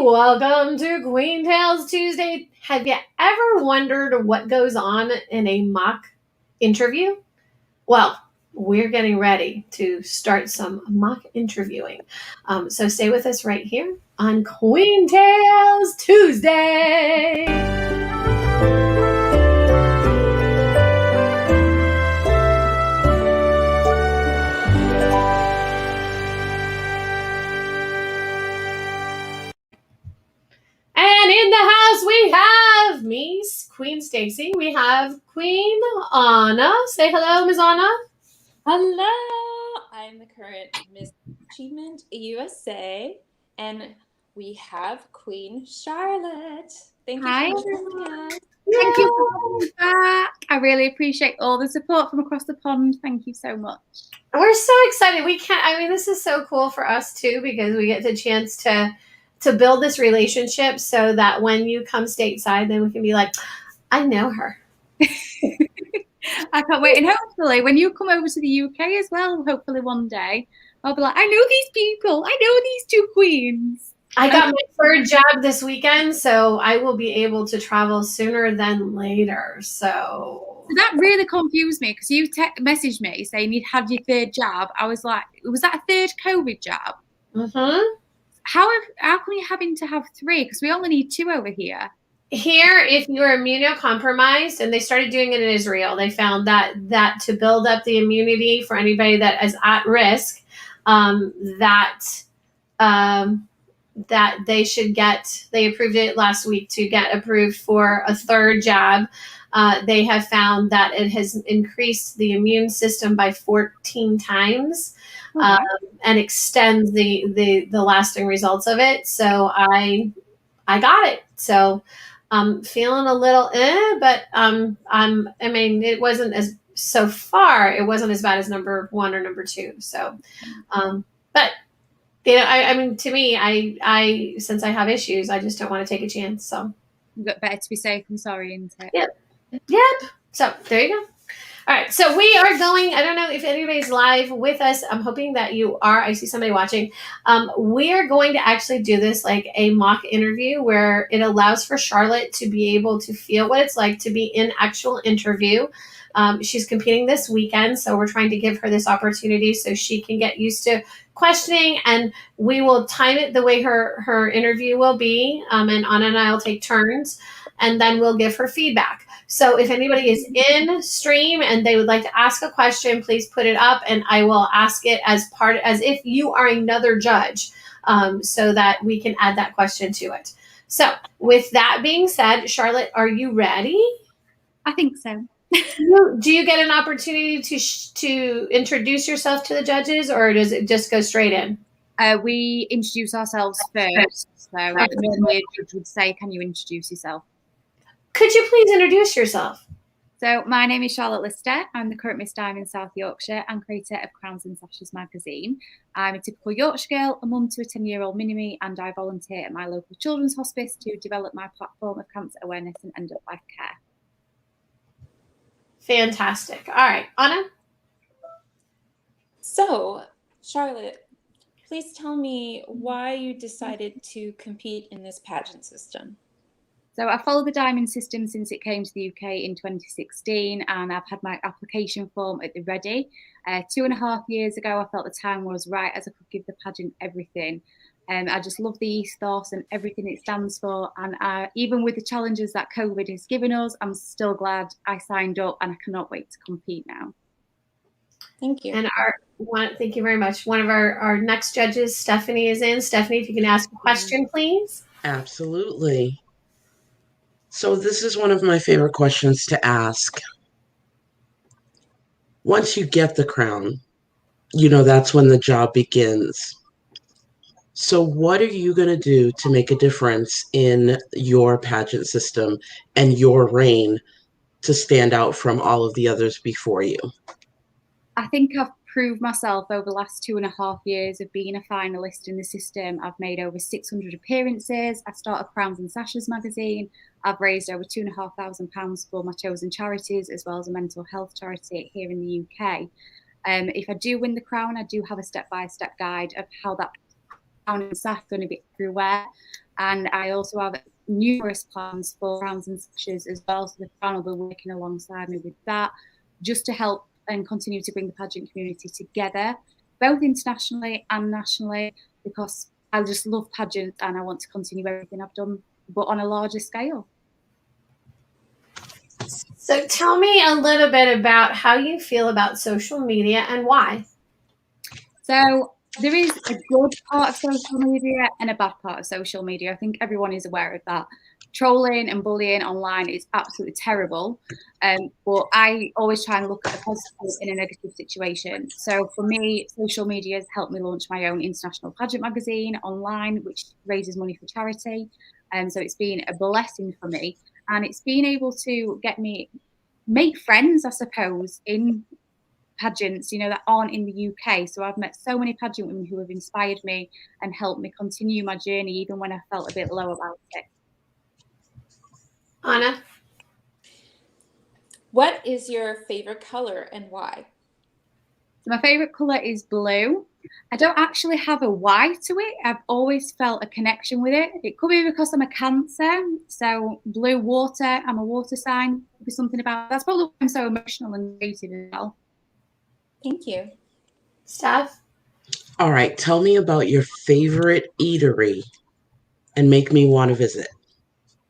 welcome to Queen Tales Tuesday. Have you ever wondered what goes on in a mock interview? Well, we're getting ready to start some mock interviewing. So stay with us right here on Queen Tales Tuesday. And in the house we have me, Queen Stacey. We have Queen Anna. Say hello, Ms. Anna. Hello, I'm the current Miss Achievement USA, and we have Queen Charlotte. Thank you Hi, for joining us. Thank you for coming back. I really appreciate all the support from across the pond. Thank you so much. We're so excited. This is so cool for us too, because we get the chance to build this relationship so that when you come stateside, then we can be like, I know her. I can't wait. And hopefully when you come over to the UK as well, hopefully one day, I'll be like, I know these people. I know these two queens. I got my third job this weekend, so I will be able to travel sooner than later. So that really confused me because you messaged me saying you'd had your third job. I was like, was that a third COVID job? Mm-hmm. How come you're having to have three? Because we only need two over here. Here, if you're immunocompromised, and they started doing it in Israel, they found that to build up the immunity for anybody that is at risk, that they should get, they approved it last week to get approved for a third jab. They have found that it has increased the immune system by 14 times and extends the lasting results of it. So I got it. So I'm feeling a little but it wasn't it wasn't as bad as number one or number two. So, but to me, I since I have issues, I just don't want to take a chance. So better to be safe than sorry, isn't it? Yep. So there you go. All right. So we are going, I don't know if anybody's live with us. I'm hoping that you are. I see somebody watching. We are going to actually do this like a mock interview where it allows for Charlotte to be able to feel what it's like to be in actual interview. She's competing this weekend, so we're trying to give her this opportunity so she can get used to questioning, and we will time it the way her interview will be. And Anna and I will take turns, and then we'll give her feedback. So if anybody is in stream and they would like to ask a question, please put it up, and I will ask it as if you are another judge, so that we can add that question to it. So with that being said, Charlotte, are you ready? I think so. Do you get an opportunity to introduce yourself to the judges, or does it just go straight in? We introduce ourselves first. So normally a judge would say, can you introduce yourself? Could you please introduce yourself? So my name is Charlotte Lister. I'm the current Miss Diamond South Yorkshire and creator of Crowns and Sashes magazine. I'm a typical Yorkshire girl, a mum to a 10-year-old mini-me, and I volunteer at my local children's hospice to develop my platform of cancer awareness and end-of-life care. Fantastic. All right, Anna? So, Charlotte, please tell me why you decided to compete in this pageant system. So I followed the Diamond system since it came to the UK in 2016, and I've had my application form at the ready. 2.5 years ago, I felt the time was right as I could give the pageant everything. I just love the ethos and everything it stands for. And even with the challenges that COVID has given us, I'm still glad I signed up, and I cannot wait to compete now. Thank you. And thank you very much. One of our next judges, Stephanie, is in. Stephanie, if you can ask a question, please. Absolutely. So this is one of my favorite questions to ask. Once you get the crown, that's when the job begins. So what are you going to do to make a difference in your pageant system and your reign to stand out from all of the others before you? I think I've proved myself over the last 2.5 years of being a finalist in the system. I've made over 600 appearances. I started Crowns and Sashes magazine. I've raised over £2,500 for my chosen charities, as well as a mental health charity here in the UK. If I do win the crown, I do have a step-by-step guide of how that crown and sash going to be everywhere. And I also have numerous plans for rounds and sessions as well. So the Crown will be working alongside me with that, just to help and continue to bring the pageant community together, both internationally and nationally, because I just love pageants and I want to continue everything I've done, but on a larger scale. So tell me a little bit about how you feel about social media and why. So there is a good part of social media and a bad part of social media. I think everyone is aware of that. Trolling and bullying online is absolutely terrible. But I always try and look at the positive in a negative situation. So for me, social media has helped me launch my own international pageant magazine online, which raises money for charity. So it's been a blessing for me. And it's been able to get me make friends, I suppose, in pageants, that aren't in the UK. So I've met so many pageant women who have inspired me and helped me continue my journey, even when I felt a bit low about it. Anna? What is your favorite color and why? So my favorite color is blue. I don't actually have a why to it. I've always felt a connection with it. It could be because I'm a Cancer, so blue water. I'm a water sign. Could be something about that's probably why I'm so emotional and creative as well. Thank you. Steph? All right, tell me about your favorite eatery and make me want to visit.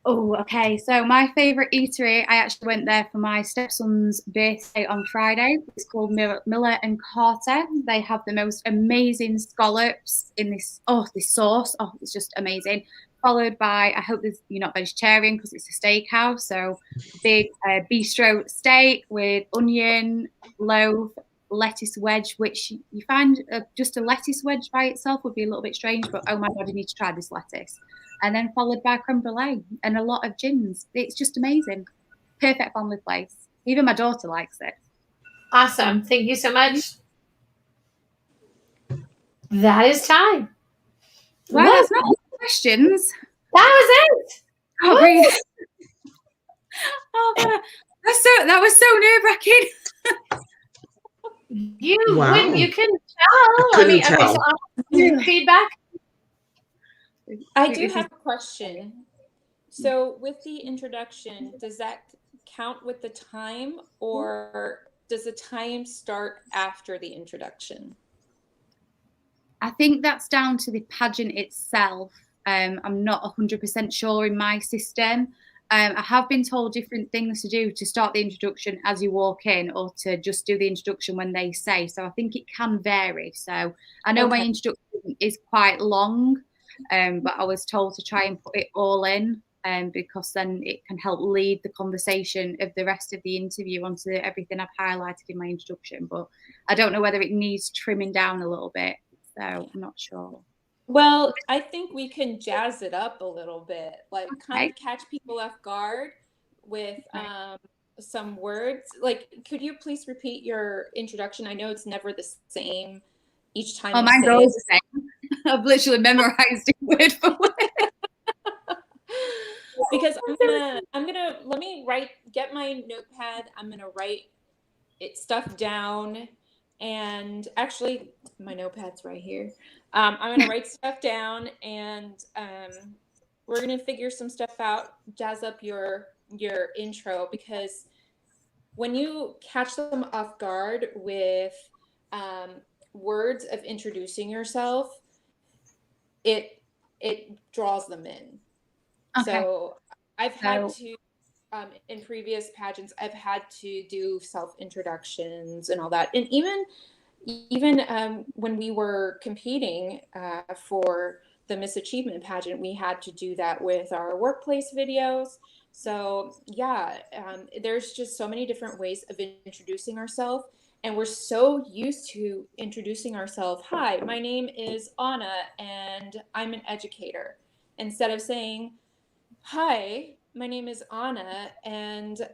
Oh, okay. So my favourite eatery, I actually went there for my stepson's birthday on Friday. It's called Miller and Carter. They have the most amazing scallops in this sauce. Oh, it's just amazing. Followed by, I hope you're not vegetarian because it's a steakhouse. So big bistro steak with onion, loaf, lettuce wedge, which you find just a lettuce wedge by itself would be a little bit strange, but oh my God, you need to try this lettuce. And then followed by creme brulee and a lot of gins. It's just amazing. Perfect family place. Even my daughter likes it. Awesome. Thank you so much. That is time. Well, that's not all the questions. That was it. Oh, breathe. Oh, that was so nerve-wracking. You can tell. I couldn't tell. So feedback. I do have a question. So with the introduction, does that count with the time, or does the time start after the introduction? I think that's down to the pageant itself. I'm not 100% sure in my system. I have been told different things to do to start the introduction as you walk in, or to just do the introduction when they say. So I think it can vary. So I know my introduction is quite long, but I was told to try and put it all in, because then it can help lead the conversation of the rest of the interview onto everything I've highlighted in my introduction. But I don't know whether it needs trimming down a little bit. So I'm not sure. Well, I think we can jazz it up a little bit, like kind of catch people off guard with some words. Like, could you please repeat your introduction? I know it's never the same each time. Oh, mine's always the same. I've literally memorized it word for word. Because I'm gonna let me get my notepad. I'm gonna write stuff down, and actually my notepad's right here. I'm gonna write stuff down, and we're gonna figure some stuff out, jazz up your intro, because when you catch them off guard with words of introducing yourself, it draws them in. Okay. So I've had to, in previous pageants, I've had to do self-introductions and all that. And even when we were competing for the Miss Achievement pageant, we had to do that with our workplace videos. So yeah, there's just so many different ways of introducing ourselves. And we're so used to introducing ourselves. Hi, my name is Anna, and I'm an educator. Instead of saying, hi, my name is Anna, and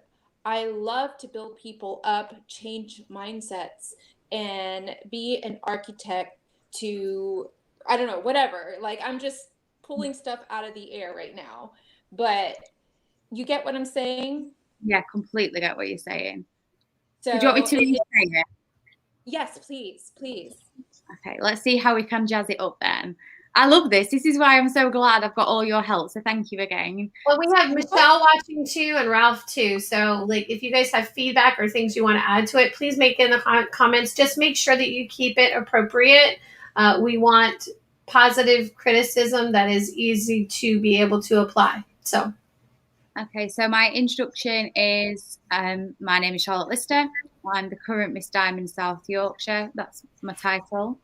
I love to build people up, change mindsets, and be an architect to, I don't know, whatever. Like, I'm just pulling stuff out of the air right now. But you get what I'm saying? Yeah, completely get what you're saying. So do you want me to restate it? Yes, please. Okay, let's see how we can jazz it up then. I love this. This is why I'm so glad I've got all your help. So thank you again. Well, we have Michelle watching too and Ralph too. So, like, if you guys have feedback or things you want to add to it, please make it in the comments. Just make sure that you keep it appropriate. We want positive criticism that is easy to be able to apply. So, okay. So my introduction is, my name is Charlotte Lister. I'm the current Miss Diamond South Yorkshire. That's my title.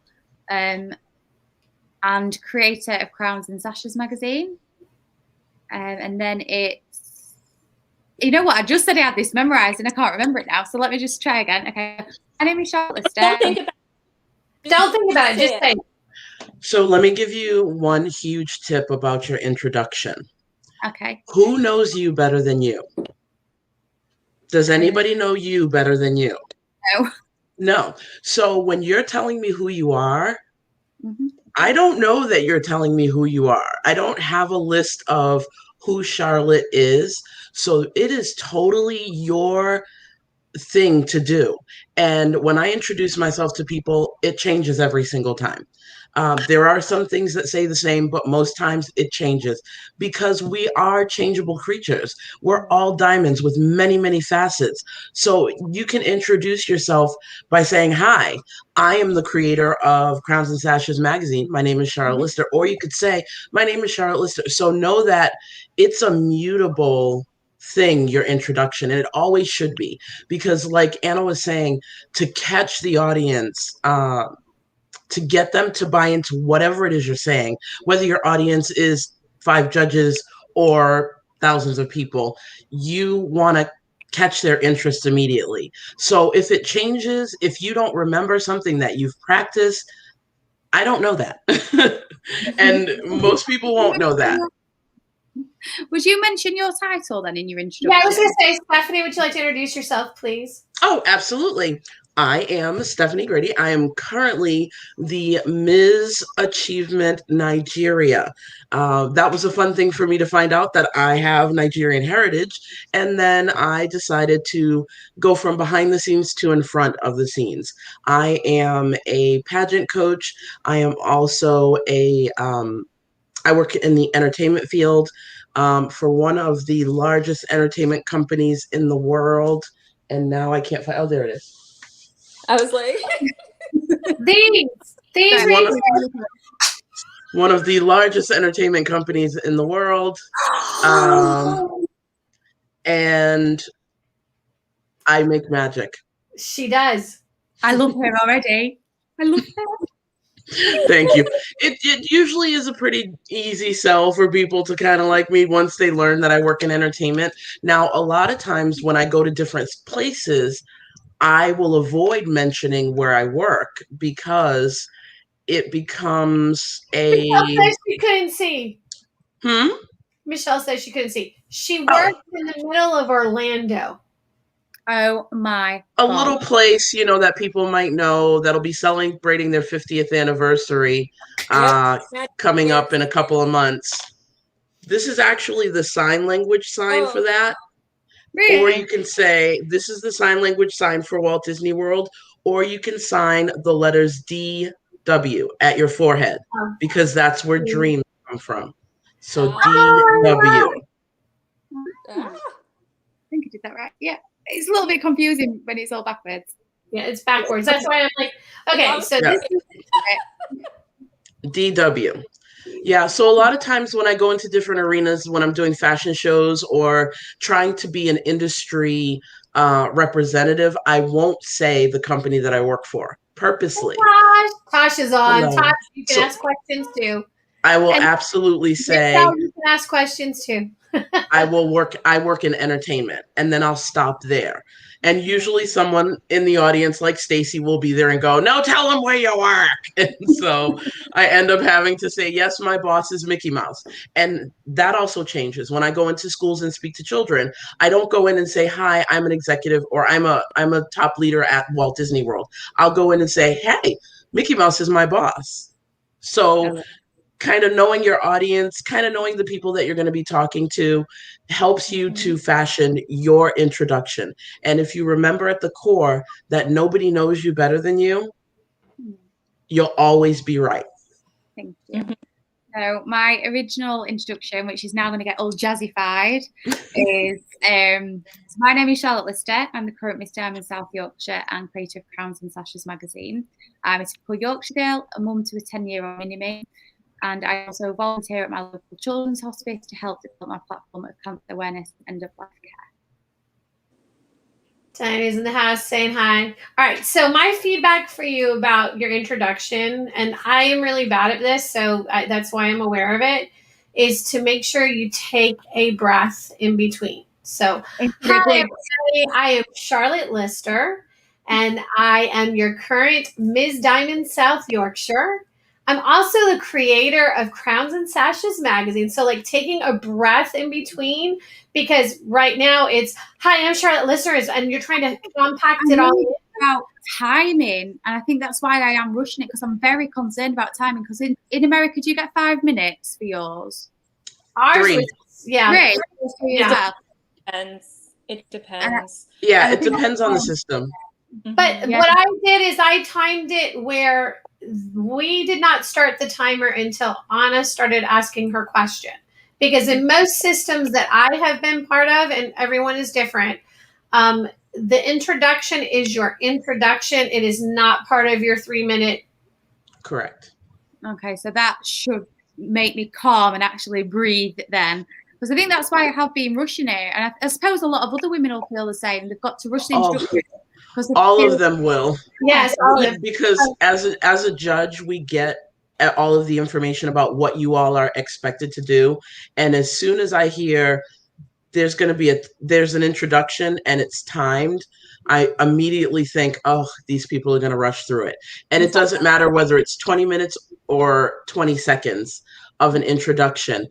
And creator of Crowns and Sashes magazine. And then it's, you know what? I just said I had this memorized and I can't remember it now. So let me just try again. Okay. My name is Charlotte Lister. Don't think about it. Just say it. So let me give you one huge tip about your introduction. Okay. Who knows you better than you? Does anybody know you better than you? No. No. So when you're telling me who you are, I don't know that you're telling me who you are. I don't have a list of who Charlotte is. So it is totally your thing to do. And when I introduce myself to people, it changes every single time. There are some things that say the same, but most times it changes because we are changeable creatures. We're all diamonds with many, many facets. So you can introduce yourself by saying, hi, I am the creator of Crowns and Sashes magazine. My name is Charlotte Lister. Or you could say, my name is Charlotte Lister. So know that it's a mutable thing, your introduction, and it always should be, because like Anna was saying, to catch the audience, to get them to buy into whatever it is you're saying, whether your audience is 5 judges or thousands of people, you want to catch their interest immediately. So if it changes, if you don't remember something that you've practiced, I don't know that. And most people won't know that. Would you mention your title then in your introduction? Yeah, I was going to say, Stephanie, would you like to introduce yourself, please? Oh, absolutely. I am Stephanie Grady. I am currently the Ms. Achievement Nigeria. That was a fun thing for me to find out, that I have Nigerian heritage. And then I decided to go from behind the scenes to in front of the scenes. I am a pageant coach. I am also I work in the entertainment field for one of the largest entertainment companies in the world. And now I can't find, oh, there it is. I was like, these one of the largest entertainment companies in the world. And I make magic. She does. I love her already. I love her. Thank you. It usually is a pretty easy sell for people to kind of like me once they learn that I work in entertainment. Now, a lot of times when I go to different places, I will avoid mentioning where I work because it becomes a... Michelle says she couldn't see. Hmm? Michelle says she couldn't see. She worked in the middle of Orlando. Oh my A God. little place, you know, that people might know that'll be celebrating their 50th anniversary coming up in a couple of months. This is actually the sign language sign for that. Really? Or you can say, this is the sign language sign for Walt Disney World, or you can sign the letters DW at your forehead, because that's where dreams come from. So DW. I think I did that right. Yeah. It's a little bit confusing when it's all backwards. Yeah, it's backwards. That's why I'm like, okay, so this is DW. Yeah, so a lot of times when I go into different arenas, when I'm doing fashion shows or trying to be an industry representative, I won't say the company that I work for purposely. Tosh is on. Hello. Tosh, you can ask questions too. I will absolutely say, you can ask questions too. I work in entertainment, and then I'll stop there. And usually someone in the audience like Stacy will be there and go, no, tell them where you work. And so I end up having to say, yes, my boss is Mickey Mouse. And that also changes. When I go into schools and speak to children, I don't go in and say, hi, I'm an executive, or I'm a top leader at Walt Disney World. I'll go in and say, hey, Mickey Mouse is my boss. So kind of knowing your audience, kind of knowing the people that you're going to be talking to helps you to fashion your introduction. And if you remember at the core that nobody knows you better than you, you'll always be right. Thank you. So my original introduction, which is now going to get all jazzified, is so my name is Charlotte Lister. I'm the current Miss Diamond South Yorkshire and creator of Crowns and Sashes magazine. I'm a typical Yorkshire girl, a mum to a 10-year-old mini-me, and I also volunteer at my local children's hospice to help develop my platform of cancer awareness and end-of-life care. Tiny's in the house saying hi. All right, so my feedback for you about your introduction, and I am really bad at this, so that's why I'm aware of it, is to make sure you take a breath in between. So, hi everybody, I am Charlotte Lister, and I am your current Ms. Diamond South Yorkshire. I'm also the creator of Crowns and Sashes magazine. So like taking a breath in between, because right now it's, hi, I'm Charlotte Lister, and you're trying to compact it all. About timing, and I think that's why I am rushing it, because I'm very concerned about timing, because in America, do you get 5 minutes for yours? Ours 3. was, yeah. 3. Yeah. It depends. Yeah, it depends on the system. But what I did is I timed it where we did not start the timer until Anna started asking her question. Because in most systems that I have been part of, and everyone is different, the introduction is your introduction. It is not part of your 3-minute. Correct. Okay, so that should make me calm and actually breathe then. Because I think that's why I have been rushing it. And I suppose a lot of other women will feel the same. They've got to rush the introduction. All of them will. Yes, all of them. Because as a judge, we get all of the information about what you all are expected to do. And as soon as I hear there's an introduction and it's timed, I immediately think, oh, these people are going to rush through it. And it doesn't matter whether it's 20 minutes or 20 seconds of an introduction.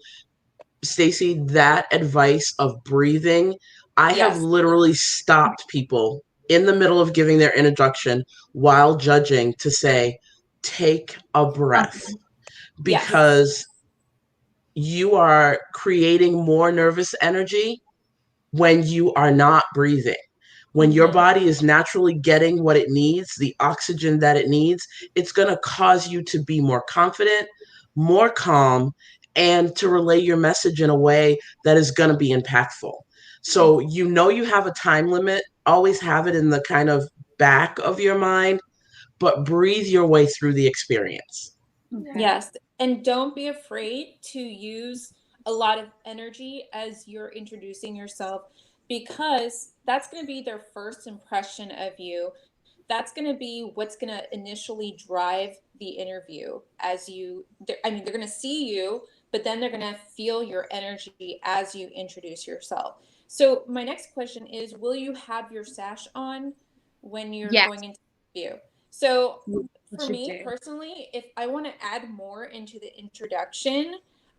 Stacey, that advice of breathing, I have literally stopped people in the middle of giving their introduction while judging to say, take a breath, because you are creating more nervous energy when you are not breathing. When your body is naturally getting what it needs, the oxygen that it needs, it's going to cause you to be more confident, more calm, and to relay your message in a way that is going to be impactful. So you have a time limit, always have it in the kind of back of your mind, but breathe your way through the experience. Okay. Yes, and don't be afraid to use a lot of energy as you're introducing yourself, because that's going to be their first impression of you. That's going to be what's going to initially drive the interview. They're going to see you, but then they're going to feel your energy as you introduce yourself. So my next question is, will you have your sash on when you're going into the interview? So for me personally, if I want to add more into the introduction,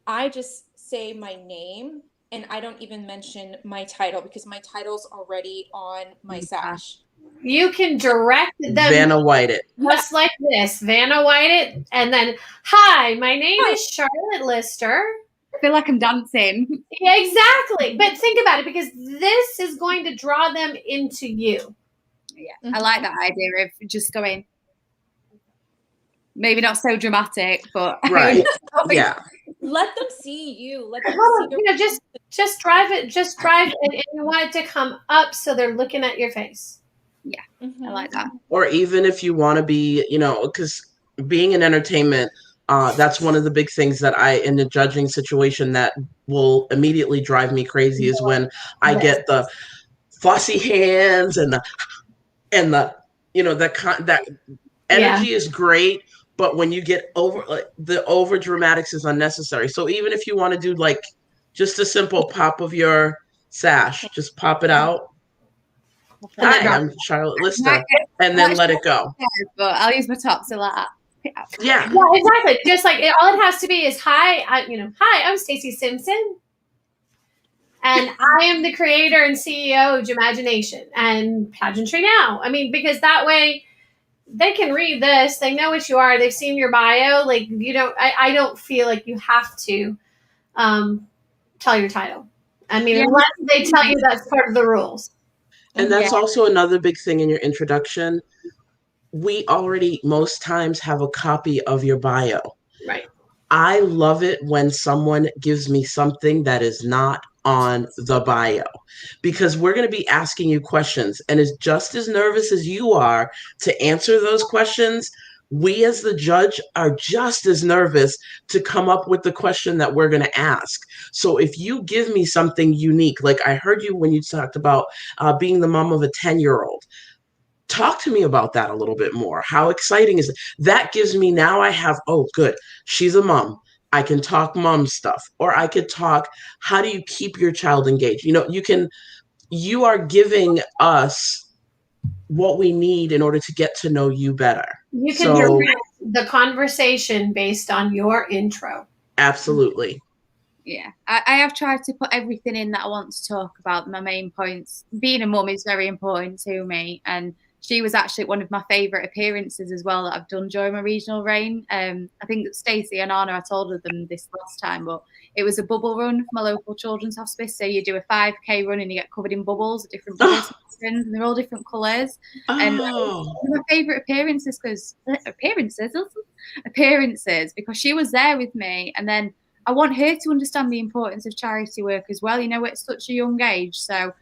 I just say my name and I don't even mention my title, because my title's already on my sash. You can direct them. Vanna White it. Just like this. Vanna White it. And then, hi, my name is Charlotte Lister. I feel like I'm dancing. Yeah, exactly. But think about it, because this is going to draw them into you. Yeah, I like that idea of just going, maybe not so dramatic, but right. Yeah. Let them see you. Let them see just drive it. Just drive it, and you want it to come up so they're looking at your face. Yeah, I like that. Or even if you want to be, because being in entertainment, that's one of the big things that in the judging situation that will immediately drive me crazy is when I get the flossy hands and the that energy is great, but when you get the over dramatics is unnecessary. So even if you want to do like just a simple pop of your sash, just pop it out. Hi, I'm Charlotte Lister, and then let it go. But I'll use my top so like that. Yeah, exactly. Just like all it has to be is hi. Hi, I'm Stacey Simpson, and I am the creator and CEO of Imagination and Pageantry Now. I mean, because that way they can read this. They know what you are. They've seen your bio. Like I don't feel like you have to tell your title. I mean, unless they tell you that's part of the rules. And that's also another big thing in your introduction. We already most times have a copy of your bio. Right. I love it when someone gives me something that is not on the bio, because we're going to be asking you questions. And as just as nervous as you are to answer those questions, we as the judge are just as nervous to come up with the question that we're going to ask. So if you give me something unique, like I heard you when you talked about being the mom of a 10-year-old, talk to me about that a little bit more. How exciting is it? That gives me, now I have, oh, good, she's a mom. I can talk mom stuff, or I could talk, how do you keep your child engaged? You are giving us what we need in order to get to know you better. You can So, direct the conversation based on your intro. absolutely. Yeah, I have tried to put everything in that I want to talk about. My main points. Being a mum is very important to me, and she was actually one of my favourite appearances as well that I've done during my regional reign. I think Stacey and Anna, I told them this last time, but it was a bubble run for my local children's hospice. So you do a 5K run and you get covered in bubbles, different bubbles, and they're all different colours. And Oh, one of my favourite appearances because she was there with me, and then I want her to understand the importance of charity work as well, at such a young age. So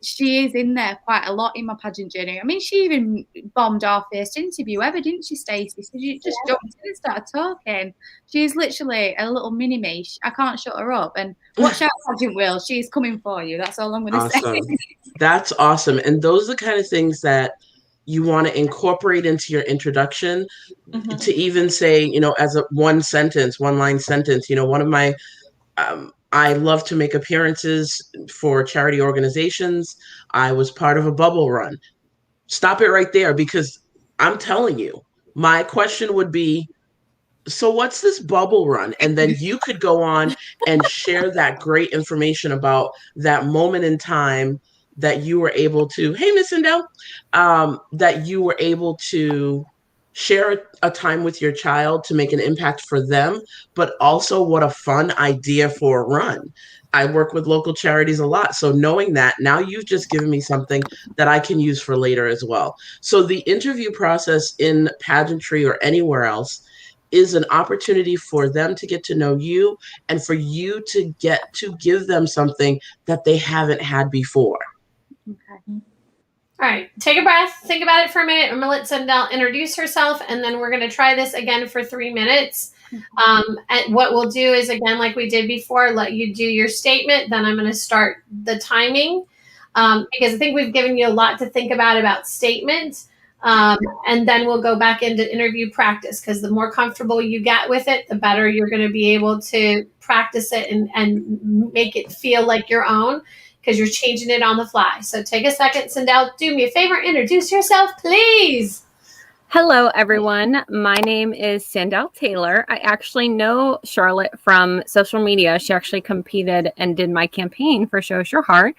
she is in there quite a lot in my pageant journey. I mean, she even bombed our first interview ever, didn't she, Stacey? So she just jumped in and started talking. She's literally a little mini me. I can't shut her up. And watch out, Pageant Will. She's coming for you. That's all I'm going to awesome. say. That's awesome. And those are the kind of things that you want to incorporate into your introduction, to even say, as a one line sentence, one of my, I love to make appearances for charity organizations. I was part of a bubble run. Stop it right there, because I'm telling you, my question would be, so what's this bubble run? And then you could go on and share that great information about that moment in time that you were able to, hey, Miss Indell, that you were able to share a time with your child to make an impact for them, but also what a fun idea for a run. I work with local charities a lot. So knowing that, now you've just given me something that I can use for later as well. So the interview process in pageantry or anywhere else is an opportunity for them to get to know you, and for you to get to give them something that they haven't had before. Okay. All right, take a breath, think about it for a minute. I'm going to let Sendell introduce herself, and then we're going to try this again for 3 minutes. And what we'll do is, again, like we did before, let you do your statement. Then I'm going to start the timing, because I think we've given you a lot to think about statements. And then we'll go back into interview practice, because the more comfortable you get with it, the better you're going to be able to practice it and make it feel like your own, because you're changing it on the fly. So take a second, Sendell, do me a favor, introduce yourself, please. Hello, everyone. My name is Sandell Taylor. I actually know Charlotte from social media. She actually competed and did my campaign for Show Us Your Heart.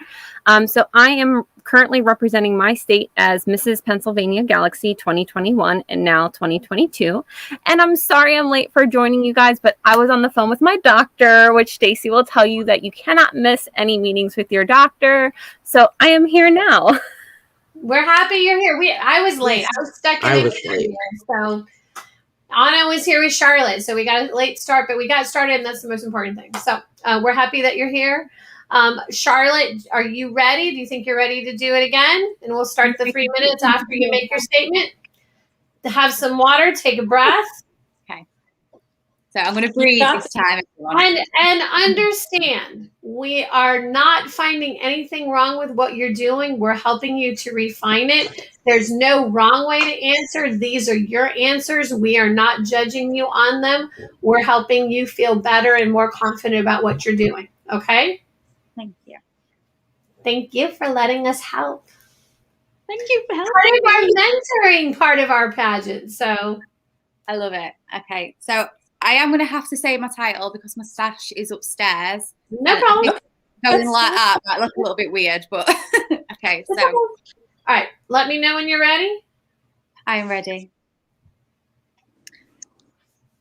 So I am currently representing my state as Mrs. Pennsylvania Galaxy 2021 and now 2022. And I'm sorry I'm late for joining you guys, but I was on the phone with my doctor, which Stacey will tell you that you cannot miss any meetings with your doctor. So I am here now. We're happy you're here. I was late. I was stuck in Eatery, so Anna was here with Charlotte. So we got a late start, but we got started, and that's the most important thing. So we're happy that you're here. Charlotte, are you ready? Do you think you're ready to do it again? And we'll start the 3 minutes after you make your statement. To have some water, take a breath. Okay. So I'm going to breathe this time. And understand, we are not finding anything wrong with what you're doing. We're helping you to refine it. There's no wrong way to answer. These are your answers. We are not judging you on them. We're helping you feel better and more confident about what you're doing. Okay? Thank you. Thank you for letting us help. Thank you for helping. Part of our mentoring, part of our pageant. So I love it. Okay. So I am going to have to say my title because my stash is upstairs. No problem. Going like that might look a little bit weird, but okay. So, all right. Let me know when you're ready. I am ready.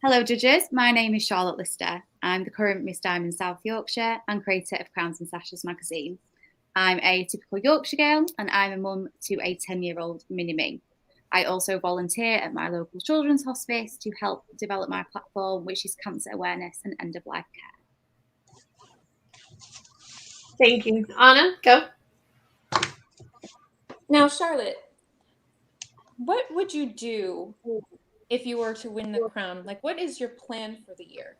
Hello, judges. My name is Charlotte Lister. I'm the current Miss Diamond South Yorkshire and creator of Crowns and Sashes magazine. I'm a typical Yorkshire girl, and I'm a mum to a 10-year-old mini-me. I also volunteer at my local children's hospice to help develop my platform, which is cancer awareness and end-of-life care. Thank you. Anna, go. Now, Charlotte, what would you do if you were to win the crown? Like, what is your plan for the year?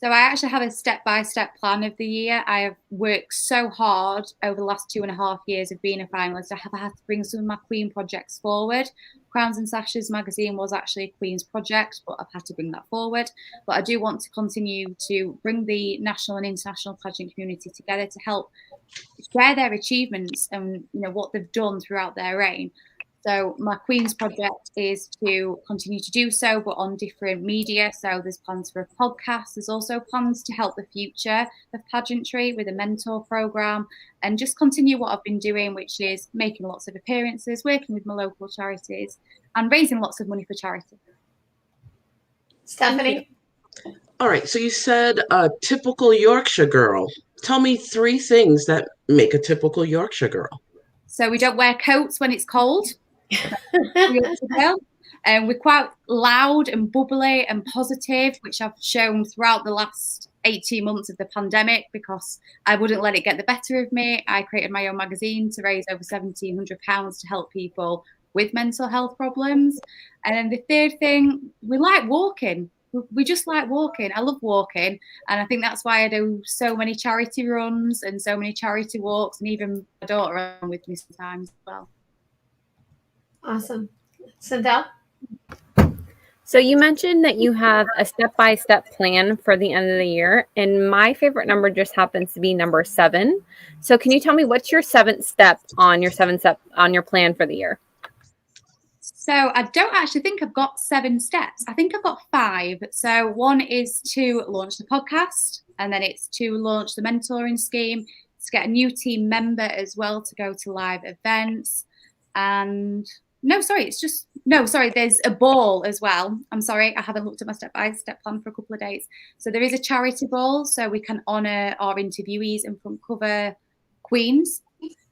So I actually have a step-by-step plan of the year. I have worked so hard over the last 2.5 years of being a finalist. I have had to bring some of my Queen projects forward. Crowns and Sashes magazine was actually a Queen's project, but I've had to bring that forward. But I do want to continue to bring the national and international pageant community together to help share their achievements and what they've done throughout their reign. So my Queen's project is to continue to do so, but on different media. So there's plans for a podcast. There's also plans to help the future of pageantry with a mentor program and just continue what I've been doing, which is making lots of appearances, working with my local charities and raising lots of money for charity. Stephanie? All right, so you said a typical Yorkshire girl. Tell me 3 things that make a typical Yorkshire girl. So we don't wear coats when it's cold. And we're quite loud and bubbly and positive, which I've shown throughout the last 18 months of the pandemic because I wouldn't let it get the better of me. I created my own magazine to raise over £1,700 to help people with mental health problems. And then the third thing, we like walking. We just like walking. I love walking. And I think that's why I do so many charity runs and so many charity walks, and even my daughter on with me sometimes as well. Awesome. Sandel? So you mentioned that you have a step-by-step plan for the end of the year, and my favorite number just happens to be number 7. So can you tell me what's your 7th step on your plan for the year? So I don't actually think I've got 7 steps. I think I've got 5. So one is to launch the podcast, and then it's to launch the mentoring scheme, to get a new team member as well to go to live events. And there's a ball as well. I'm sorry, I haven't looked at my step-by-step plan for a couple of days. So there is a charity ball, so we can honour our interviewees and front cover queens.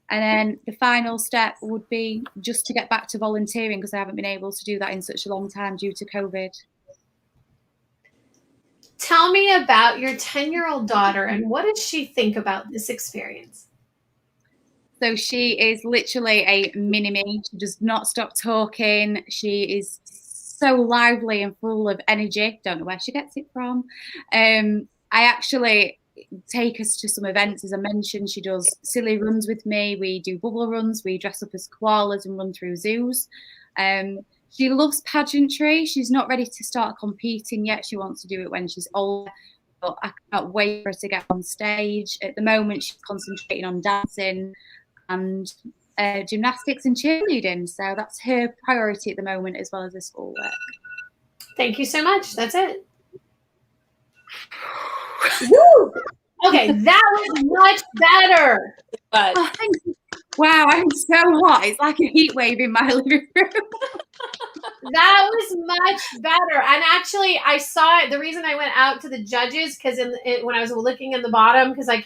And then the final step would be just to get back to volunteering because I haven't been able to do that in such a long time due to COVID. Tell me about your 10-year-old daughter and what does she think about this experience? So she is literally a mini-me. She does not stop talking. She is so lively and full of energy. Don't know where she gets it from. I actually take us to some events. As I mentioned, she does silly runs with me. We do bubble runs. We dress up as koalas and run through zoos. She loves pageantry. She's not ready to start competing yet. She wants to do it when she's older. But I can't wait for her to get on stage. At the moment, she's concentrating on dancing and gymnastics and cheerleading. So that's her priority at the moment, as well as her schoolwork. Thank you so much. That's it. Woo! Okay, that was much better. But Oh, thank you. Wow, I'm so hot. It's like a heat wave in my living room. That was much better. And actually, I saw it. The reason I went out to the judges, because when I was looking in the bottom, because I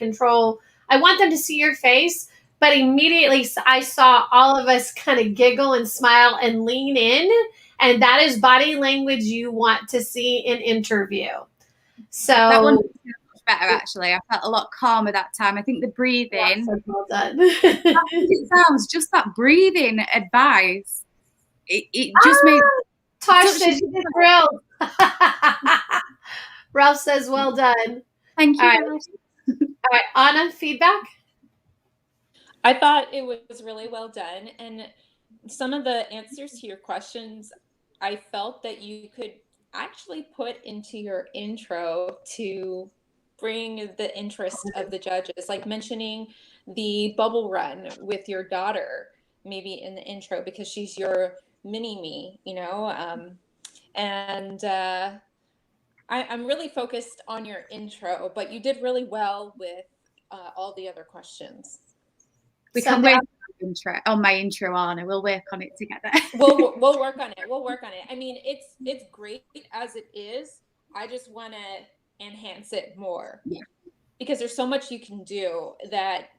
want them to see your face. But immediately I saw all of us kind of giggle and smile and lean in. And that is body language you want to see in interview. So that one was much better, actually. I felt a lot calmer that time. I think the breathing. Well done. It sounds just that breathing advice. It just made. Tosh says you did thrilled. Ralph says well done. Thank you. All right, Anna, feedback? I thought it was really well done. And some of the answers to your questions, I felt that you could actually put into your intro to bring the interest of the judges, like mentioning the bubble run with your daughter, maybe in the intro, because she's your mini-me, and I'm really focused on your intro, but you did really well with all the other questions. We can work on my intro, Anna. We'll work on it together. We'll work on it. I mean, it's great as it is. I just want to enhance it more because there's so much you can do that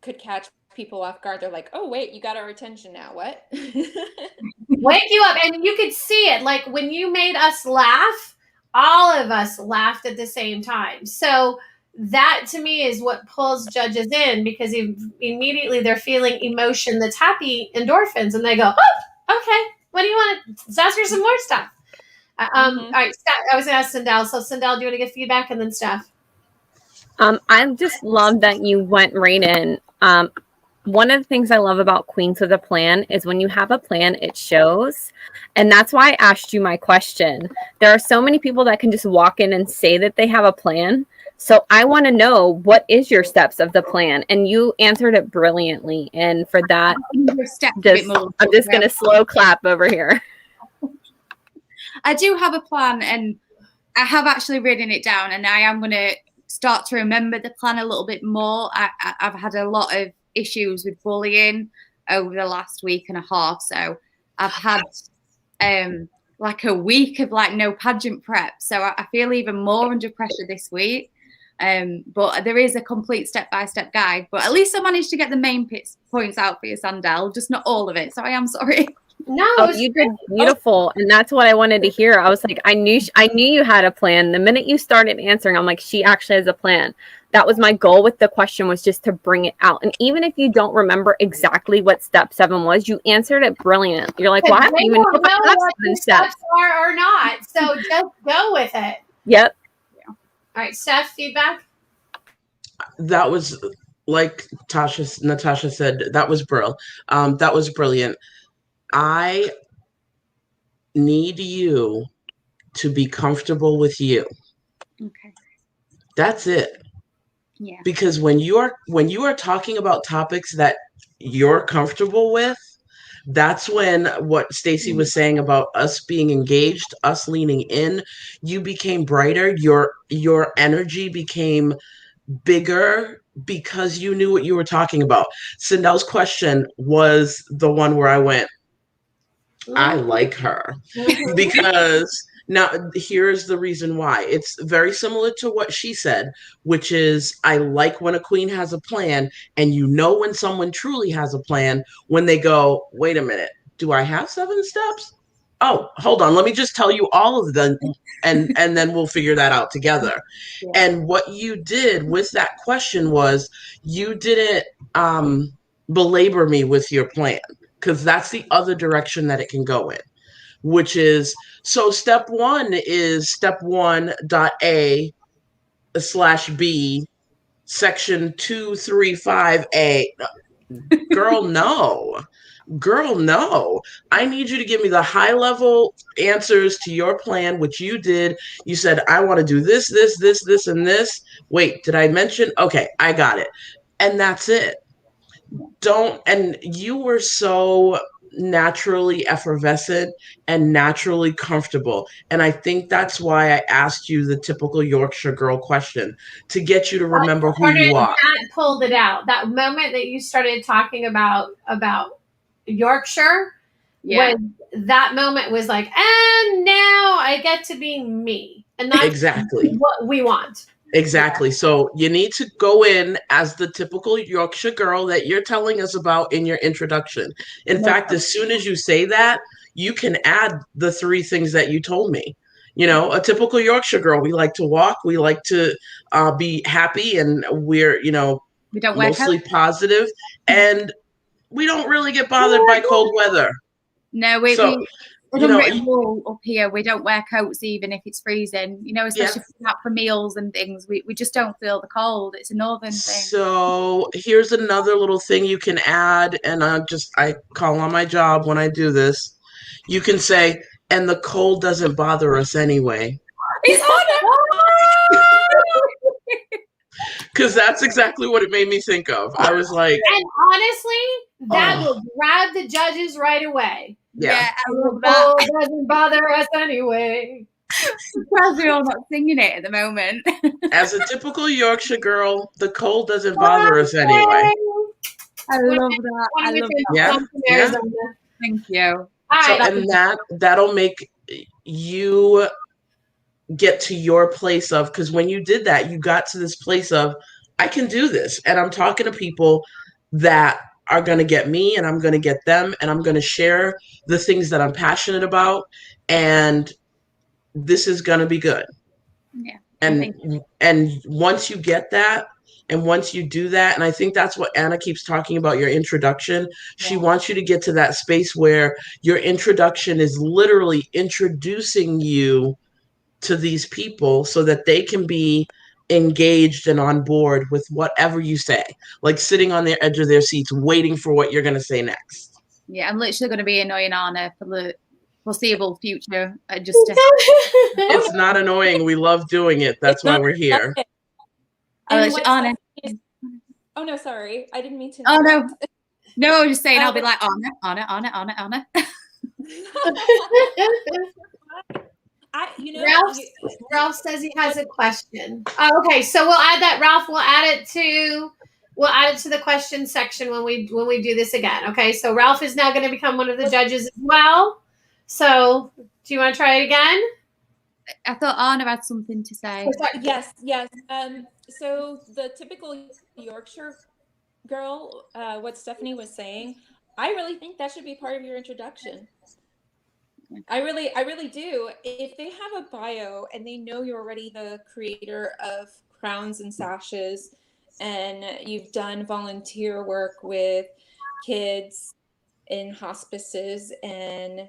could catch people off guard. They're like, oh, wait, you got our attention now. What? Wake you up. And you could see it. Like when you made us laugh, all of us laughed at the same time. So that to me is what pulls judges in, because immediately they're feeling emotion that's happy, endorphins, and they go, oh, okay, what do you want? Let's ask her some more stuff. All right, Steph, I was going to ask Sindel. So Sindel, do you want to get feedback, and then Steph? I just love that you went right in. One of the things I love about Queens with a Plan is when you have a plan, it shows. And that's why I asked you my question. There are so many people that can just walk in and say that they have a plan. So I want to know, what is your steps of the plan? And you answered it brilliantly. And for that, I'm just going to slow clap over here. I do have a plan, and I have actually written it down, and I am going to start to remember the plan a little bit more. I've had a lot of issues with bullying over the last week and a half, so I've had like a week of like no pageant prep, so I feel even more under pressure this week. But there is a complete step-by-step guide, but at least I managed to get the main points out for you, Sandel, just not all of it, so I am sorry. No, you did beautiful, and that's what I wanted to hear. I was like, I knew you had a plan. The minute you started answering, I'm like, she actually has a plan. That was my goal with the question, was just to bring it out. And even if you don't remember exactly what step 7 was, you answered it brilliant. You're like, well, I don't even know what 7 steps are or not. So just go with it. Yep. All right, Steph, feedback? That was, like Natasha said, that was that was brilliant. I need you to be comfortable with you. Okay. That's it. Yeah. Because when you are talking about topics that you're comfortable with, that's when what Stacey was saying about us being engaged, us leaning in, you became brighter, your energy became bigger because you knew what you were talking about. Sindel's question was the one where I went, I like her. Because now here's the reason why. It's very similar to what she said, which is, I like when a queen has a plan, and you know when someone truly has a plan when they go, wait a minute, do I have 7 steps? Oh, hold on, let me just tell you all of them, and then we'll figure that out together. Yeah. And what you did with that question was, you didn't belabor me with your plan, because that's the other direction that it can go in, which is, so step 1 is step 1.a/b, section 235A. Girl, no. Girl, no. I need you to give me the high level answers to your plan, which you did. You said, I want to do this, and this. Wait, did I mention? Okay, I got it. And that's it. And you were so naturally effervescent and naturally comfortable. And I think that's why I asked you the typical Yorkshire girl question, to get you to remember who you are. That pulled it out. That moment that you started talking about Yorkshire, when that moment was like, and now I get to be me. And that's exactly what we want. Exactly. So you need to go in as the typical Yorkshire girl that you're telling us about in your introduction. In fact, as soon as you say that, you can add the 3 things that you told me. You know, a typical Yorkshire girl, we like to walk, we like to be happy, and we're, we don't mostly positive, and we don't really get bothered by cold weather. No, we rule up here. We don't wear coats even if it's freezing. Especially out for meals and things. We just don't feel the cold. It's a northern thing. So here's another little thing you can add, and I call on my job when I do this. You can say, and the cold doesn't bother us anyway. He's on it. Because that's exactly what it made me think of. I was like, and honestly, that will grab the judges right away. Yeah, I love that. It doesn't bother us anyway. Probably all not singing it at the moment. As a typical Yorkshire girl, the cold doesn't bother us anyway. I love that. I love that. Yeah. Thank you. So, and that'll make you get to your place of, because when you did that, you got to this place of, I can do this. And I'm talking to people that are going to get me, and I'm going to get them, and I'm going to share the things that I'm passionate about, and this is going to be good. Yeah. And once you get that, and once you do that, and I think that's what Anna keeps talking about, your introduction. She wants you to get to that space where your introduction is literally introducing you to these people so that they can be engaged and on board with whatever you say, like sitting on the edge of their seats waiting for what you're going to say next. Yeah, I'm literally going to be annoying Anna for the foreseeable future. It's not annoying. We love doing it. That's why we're here. Anna. Oh no, sorry, I didn't mean to. Oh no, I was just saying. I'll be like Anna. Ralph says he has a question. Oh, okay, so we'll add that, Ralph. We'll add it to the question section when we do this again. Okay, so Ralph is now going to become one of the judges as well. So, do you want to try it again? I thought Anna had something to say. Yes. So the typical Yorkshire girl, what Stephanie was saying, I really think that should be part of your introduction. I really do. If they have a bio and they know you're already the creator of crowns and sashes, and you've done volunteer work with kids in hospices and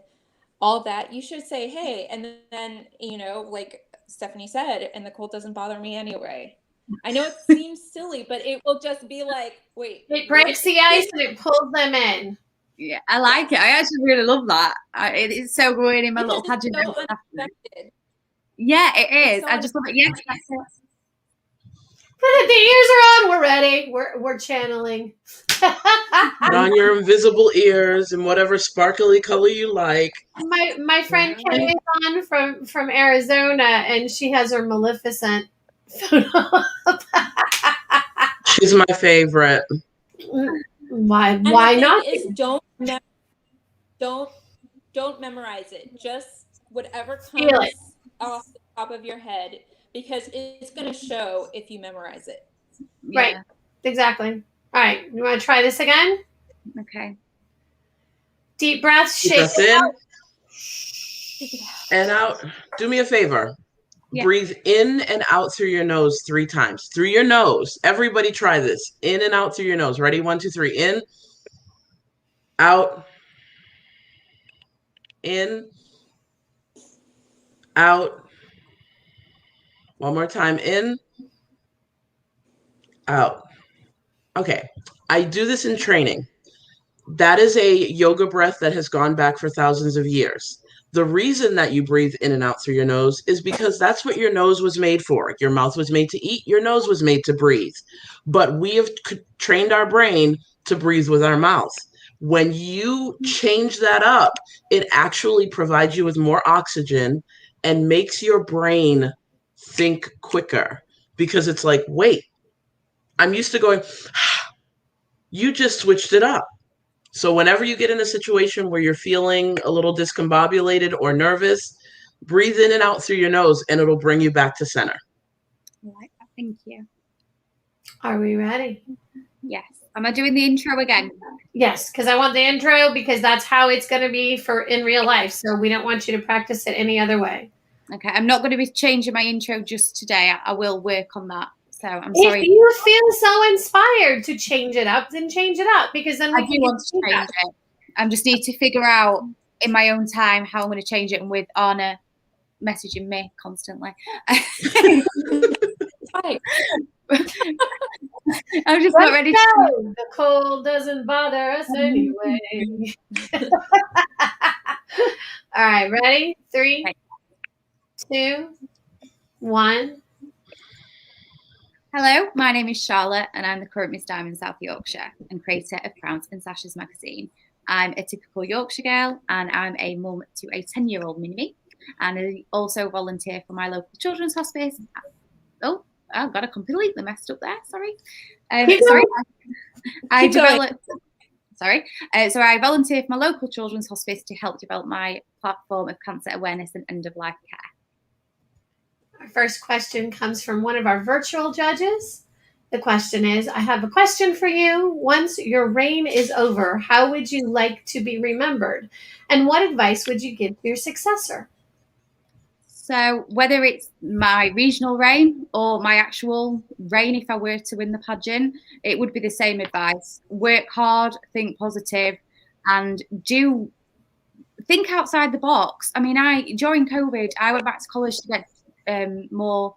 all that, you should say, hey, and then, like Stephanie said, and the cold doesn't bother me anyway. I know it seems silly, but it will just be like, wait. It breaks the ice and it pulls them in. Yeah, I like it. I actually really love that. It is so good in my little pageant. So unexpected. Yeah, it is. So I just love it. Yes, that's it. The ears are on. We're ready. We're channeling. Put on your invisible ears and whatever sparkly color you like. My friend Kay is on from Arizona, and she has her Maleficent photo. She's my favorite. Why and not? Is don't memorize it. Just whatever comes off the top of your head, because it's going to show if you memorize it. Yeah. Right. Exactly. All right. You want to try this again? Okay. Deep breaths. Shake in and out. Do me a favor. Yeah. Breathe in and out through your nose 3 times. Through your nose. Everybody try this. In and out through your nose. Ready? 1, 2, 3. In. Out. In. Out. One more time. In. Out. Okay. I do this in training. That is a yoga breath that has gone back for thousands of years. The reason that you breathe in and out through your nose is because that's what your nose was made for. Your mouth was made to eat. Your nose was made to breathe. But we have trained our brain to breathe with our mouth. When you change that up, it actually provides you with more oxygen and makes your brain think quicker, because it's like, wait, I'm used to going, you just switched it up. So whenever you get in a situation where you're feeling a little discombobulated or nervous, breathe in and out through your nose, and it'll bring you back to center. Thank you. Are we ready? Yes. Am I doing the intro again? Yes, because I want the intro, because that's how it's going to be in real life. So we don't want you to practice it any other way. Okay. I'm not going to be changing my intro just today. I will work on that. So I'm sorry. If you feel so inspired to change it up, then change it up, because then we can want to change it. I just need to figure out in my own time how I'm going to change it, and with Anna messaging me constantly. I'm just not ready to. The cold doesn't bother us anyway. All right, ready? 3, 2, 1. Hello, my name is Charlotte, and I'm the current Miss Diamond South Yorkshire and creator of Crowns and Sashes magazine. I'm a typical Yorkshire girl, and I'm a mum to a 10-year-old mini-me, and I also volunteer for my local children's hospice. Oh, I got it completely messed up there. Sorry. So I volunteer for my local children's hospice to help develop my platform of cancer awareness and end-of-life care. Our first question comes from one of our virtual judges, the question is, I have a question for you. Once your reign is over, how would you like to be remembered? And what advice would you give to your successor? So whether it's my regional reign or my actual reign, if I were to win the pageant, it would be the same advice. Work hard, think positive, and think outside the box. I mean, during COVID, I went back to college to get more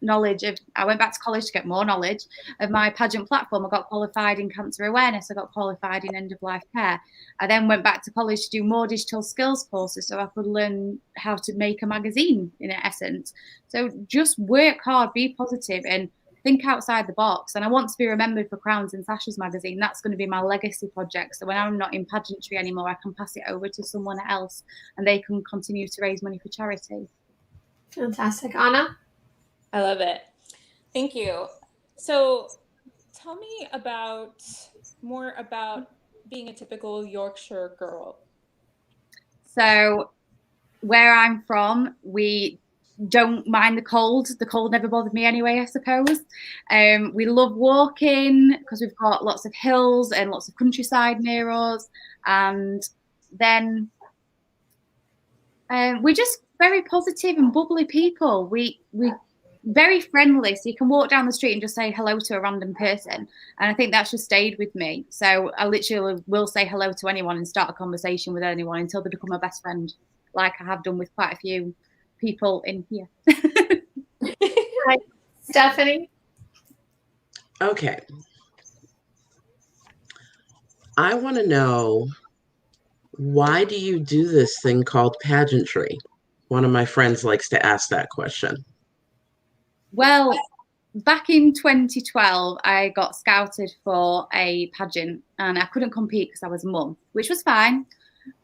knowledge of. I went back to college to get more knowledge of my pageant platform. I got qualified in cancer awareness. I got qualified in end of life care. I then went back to college to do more digital skills courses so I could learn how to make a magazine in essence. So just work hard, be positive, and think outside the box. And I want to be remembered for Crowns and Sashes magazine. That's going to be my legacy project. So when I'm not in pageantry anymore, I can pass it over to someone else and they can continue to raise money for charity. Fantastic. Anna? I love it. Thank you. So tell me more about being a typical Yorkshire girl. So where I'm from, we don't mind the cold. The cold never bothered me anyway, I suppose. We love walking because we've got lots of hills and lots of countryside near us. And then we're just very positive and bubbly people. We very friendly, so you can walk down the street and just say hello to a random person, and I think that's just stayed with me. So I literally will say hello to anyone and start a conversation with anyone until they become my best friend, like I have done with quite a few people in here. Hi, Stephanie? Okay. I want to know, why do you do this thing called pageantry? One of my friends likes to ask that question. Well, back in 2012, I got scouted for a pageant and I couldn't compete because I was mum, which was fine.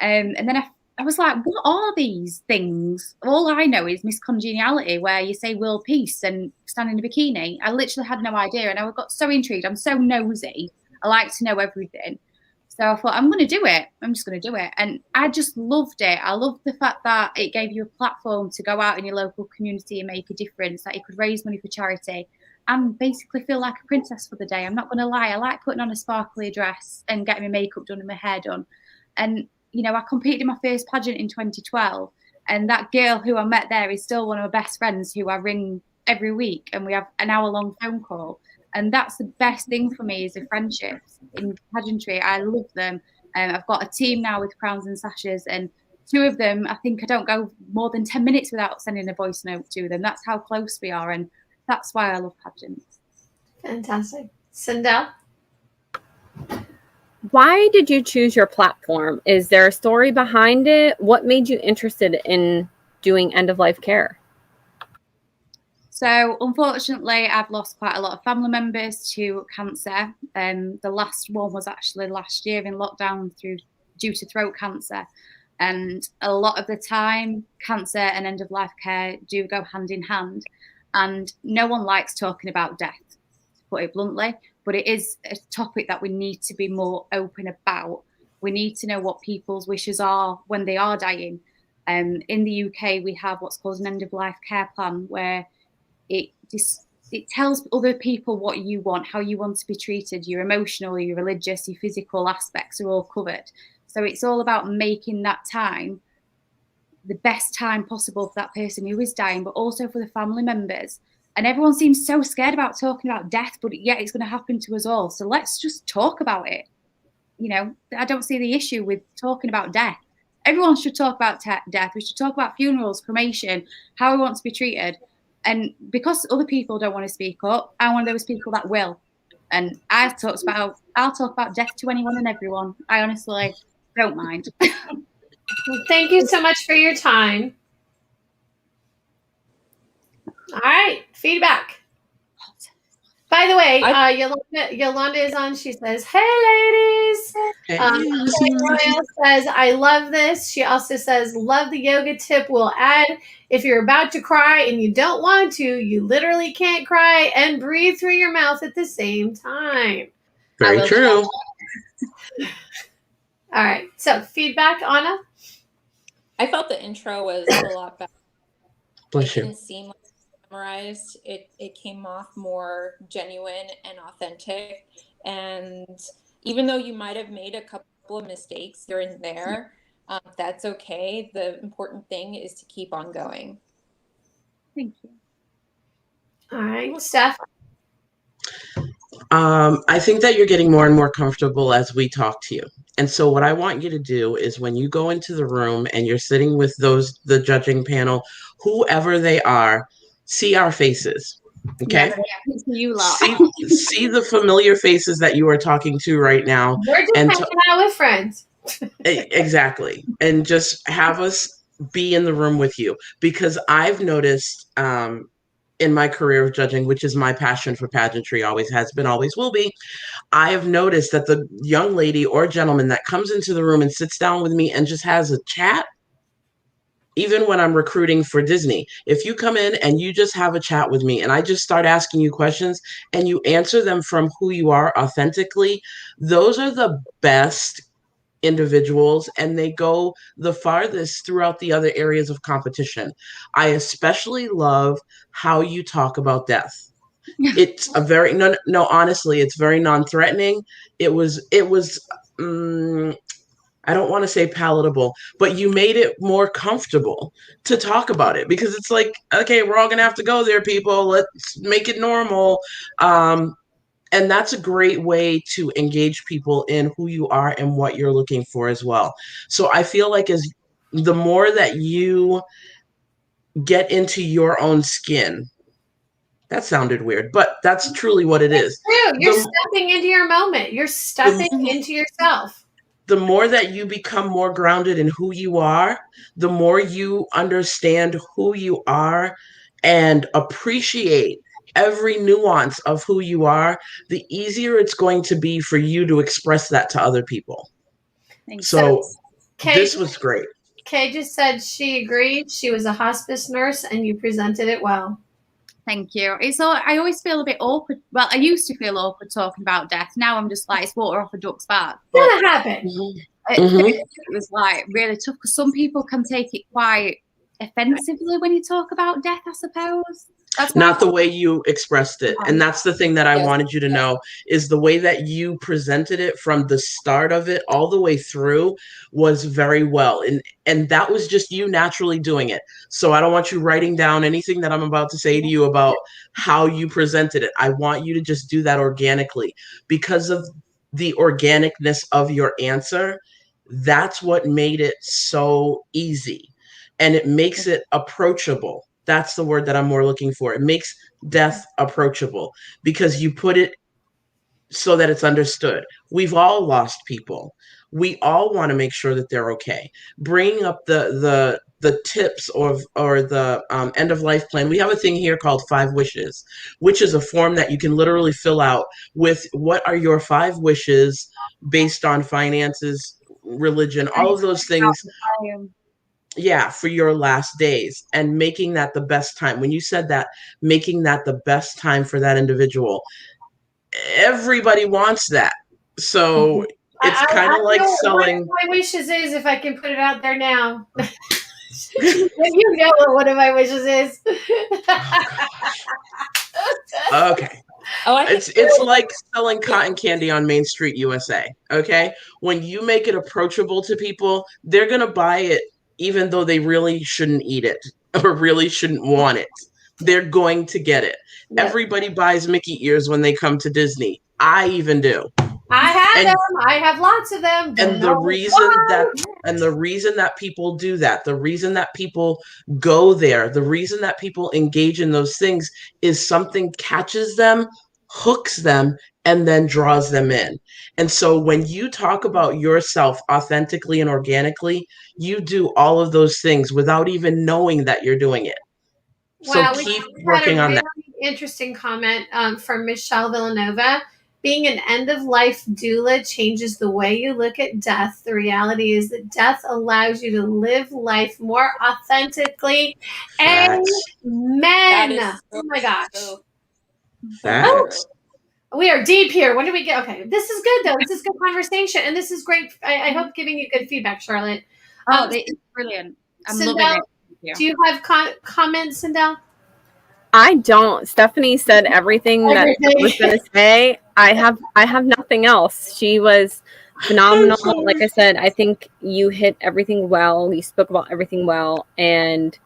And then I was like, what are these things? All I know is Miss Congeniality, where you say world peace and stand in a bikini. I literally had no idea. And I got so intrigued. I'm so nosy. I like to know everything. So I thought, I'm going to do it. I'm just going to do it. And I just loved it. I loved the fact that it gave you a platform to go out in your local community and make a difference, that you could raise money for charity and basically feel like a princess for the day. I'm not going to lie. I like putting on a sparkly dress and getting my makeup done and my hair done. And, you know, I competed in my first pageant in 2012. And that girl who I met there is still one of my best friends who I ring every week. And we have an hour-long phone call. And that's the best thing for me, is the friendships in pageantry. I love them. I've got a team now with Crowns and Sashes, and two of them, I think I don't go more than 10 minutes without sending a voice note to them. That's how close we are, and that's why I love pageants. Fantastic. Sindel? Why did you choose your platform? Is there a story behind it? What made you interested in doing end-of-life care? So unfortunately, I've lost quite a lot of family members to cancer. The last one was actually last year in lockdown due to throat cancer. And a lot of the time, cancer and end-of-life care do go hand in hand. And no one likes talking about death, to put it bluntly, but it is a topic that we need to be more open about. We need to know what people's wishes are when they are dying. In the UK, we have what's called an end-of-life care plan, where it tells other people what you want, how you want to be treated. Your emotional, your religious, your physical aspects are all covered. So it's all about making that time the best time possible for that person who is dying, but also for the family members. And everyone seems so scared about talking about death, but yet it's going to happen to us all. So let's just talk about it. You know, I don't see the issue with talking about death. Everyone should talk about death. We should talk about funerals, cremation, how we want to be treated. And because other people don't want to speak up, I'm one of those people that will. And I'll talk about death to anyone and everyone. I honestly don't mind. Well, thank you so much for your time. All right, feedback. By the way, Yolanda is on. She says, "Hey, ladies." Hey, Royal says, "I love this." She also says, "Love the yoga tip. We'll add, if you're about to cry and you don't want to, you literally can't cry and breathe through your mouth at the same time." Very true. All right. So feedback, Anna? I felt the intro was a lot better. Bless It you. didn't seem like memorized. It came off more genuine and authentic. And even though you might have made a couple of mistakes here and there, that's okay. The important thing is to keep on going. Thank you. All right, Steph. I think that you're getting more and more comfortable as we talk to you. And so what I want you to do is when you go into the room and you're sitting with the judging panel, whoever they are, see our faces. Okay? Yeah, you lot. See the familiar faces that you are talking to right now. We're just and hanging out with friends. Exactly. And just have us be in the room with you, because I've noticed in my career of judging, which is my passion for pageantry, always has been, always will be, I have noticed that the young lady or gentleman that comes into the room and sits down with me and just has a chat, even when I'm recruiting for Disney, if you come in and you just have a chat with me and I just start asking you questions and you answer them from who you are authentically, those are the best individuals, and they go the farthest throughout the other areas of competition. I especially love how you talk about death. It's a very no, honestly, it's very non-threatening. It was I don't want to say palatable, but you made it more comfortable to talk about it, because it's like, okay, we're all gonna have to go there, people. Let's make it normal. And that's a great way to engage people in who you are and what you're looking for as well. So I feel like as the more that you get into your own skin, that sounded weird, but that's truly what it is. True. You're The, stepping into your moment. You're stepping into yourself. the more that you become more grounded in who you are, the more you understand who you are and appreciate every nuance of who you are, the easier it's going to be for you to express that to other people. So this was great. Kay just said she agreed. She was a hospice nurse and you presented it well. Thank you. I always feel a bit awkward. Well, I used to feel awkward talking about death. Now I'm just like, it's water off a duck's back. What happened? It was like really tough, because some people can take it quite offensively when you talk about death, I suppose. That's not the way you expressed it. And that's the thing that I wanted you to know, is the way that you presented it from the start of it all the way through was very well. And that was just you naturally doing it. So I don't want you writing down anything that I'm about to say to you about how you presented it. I want you to just do that organically, because of the organicness of your answer. That's what made it so easy. And it makes it approachable. That's the word that I'm more looking for. It makes death approachable, because you put it so that it's understood. We've all lost people. We all want to make sure that they're okay. Bringing up the tips or the end of life plan. We have a thing here called 5 wishes, which is a form that you can literally fill out with what are your 5 wishes based on finances, religion, all of those things. Yeah, for your last days, and making that the best time. When you said that, making that the best time for that individual, everybody wants that. So it's kind of like selling. What my wishes is, if I can put it out there now. You know what one of my wishes is. Okay. It's like selling cotton candy on Main Street, USA. Okay. When you make it approachable to people, they're going to buy it, even though they really shouldn't eat it or really shouldn't want it. They're going to get it. Yep. Everybody buys Mickey ears when they come to Disney. I even do. I have them. I have lots of them. And the reason that people do that, the reason that people go there, the reason that people engage in those things is something catches them, hooks them, and then draws them in. And so when you talk about yourself authentically and organically, you do all of those things without even knowing that you're doing it. Wow, so keep working on that. Interesting comment from Michelle Villanova. Being an end-of-life doula changes the way you look at death. The reality is that death allows you to live life more authentically. Amen. Oh my gosh. Facts. We are deep here. When do we get? Okay, this is good though. This is good conversation, and this is great. I hope giving you good feedback, Charlotte. It's brilliant. I'm loving it. Do you have comments, Sindel? I don't. Stephanie said everything that I was going to say. I have nothing else. She was phenomenal. Like I said, I think you hit everything well. You spoke about everything well, and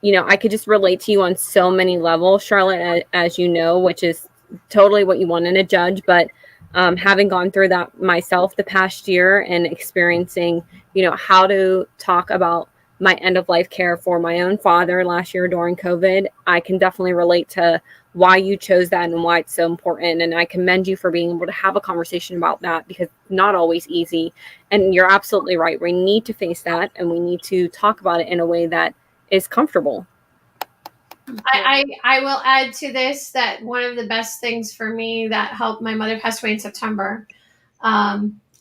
you know, I could just relate to you on so many levels, Charlotte, as you know, which is totally what you want in a judge. But having gone through that myself the past year and experiencing, you know, how to talk about my end of life care for my own father last year during COVID, I can definitely relate to why you chose that and why it's so important. And I commend you for being able to have a conversation about that, because it's not always easy. And you're absolutely right. We need to face that, and we need to talk about it in a way that is comfortable. I will add to this that one of the best things for me that helped, my mother passed away in September.